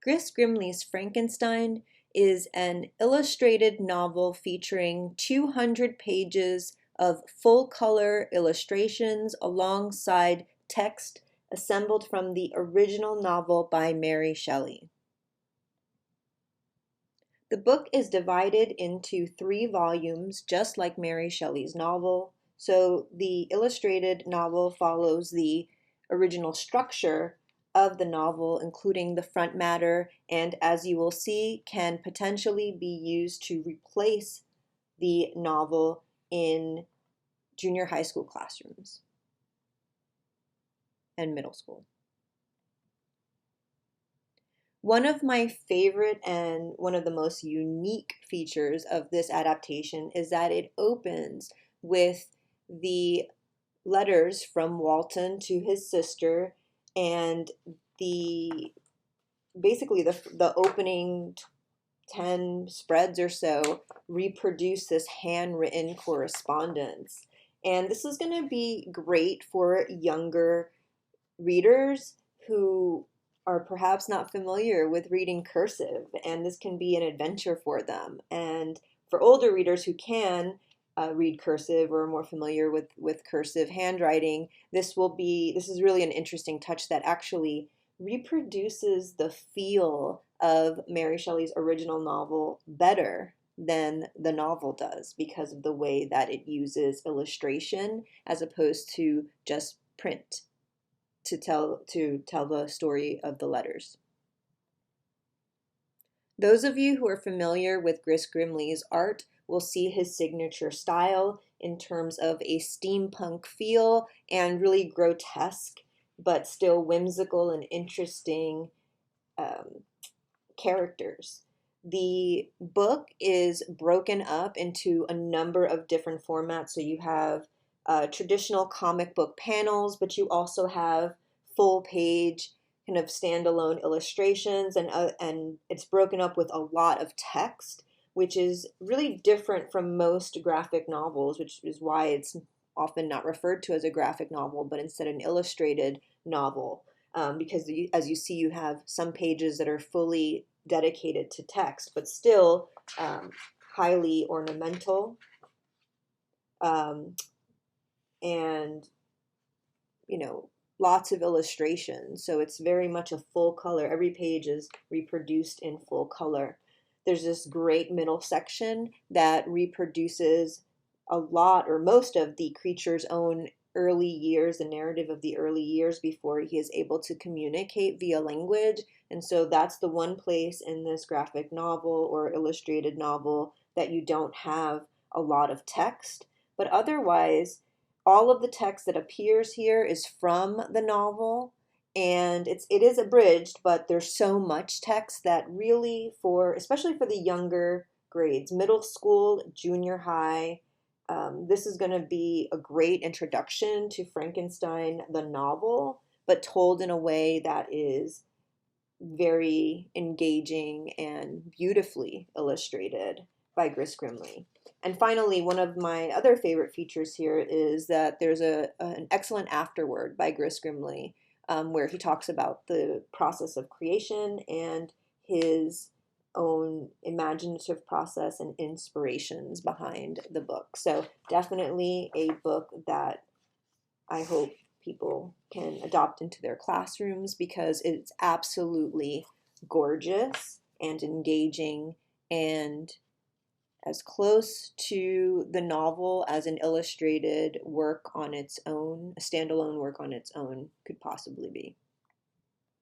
Gris Grimley's Frankenstein is an illustrated novel featuring 200 pages of full-color illustrations alongside text assembled from the original novel by Mary Shelley. The book is divided into 3 volumes, just like Mary Shelley's novel. So the illustrated novel follows the original structure of the novel, including the front matter, and as you will see, can potentially be used to replace the novel in junior high school classrooms and middle school. One of my favorite and one of the most unique features of this adaptation is that it opens with the letters from Walton to his sister, and basically the opening 10 spreads or so reproduce this handwritten correspondence. And this is going to be great for younger readers who are perhaps not familiar with reading cursive, and this can be an adventure for them. And for older readers who can read cursive or are more familiar with cursive handwriting, this is really an interesting touch that actually reproduces the feel of Mary Shelley's original novel better than the novel does because of the way that it uses illustration as opposed to just print to tell the story of the letters. Those of you who are familiar with Gris Grimley's art will see his signature style in terms of a steampunk feel and really grotesque but still whimsical and interesting characters. The book is broken up into a number of different formats. So you have traditional comic book panels, but you also have full page kind of standalone illustrations, and it's broken up with a lot of text, which is really different from most graphic novels, which is why it's often not referred to as a graphic novel, but instead an illustrated novel, because as you see, you have some pages that are fully dedicated to text, but still highly ornamental, and lots of illustrations. So it's very much a full color. Every page is reproduced in full color. There's this great middle section that reproduces a lot or most of the creature's own early years, the narrative of the early years before he is able to communicate via language. And so that's the one place in this graphic novel or illustrated novel that you don't have a lot of text. But otherwise, all of the text that appears here is from the novel, and it is abridged, but there's so much text that really, especially for the younger grades, middle school, junior high, this is going to be a great introduction to Frankenstein, the novel, but told in a way that is very engaging and beautifully illustrated by Gris Grimley. And finally, one of my other favorite features here is that there's an excellent afterword by Gris Grimley, where he talks about the process of creation and his own imaginative process and inspirations behind the book. So definitely a book that I hope people can adopt into their classrooms because it's absolutely gorgeous and engaging and as close to the novel as an illustrated work on its own, a standalone work on its own, could possibly be.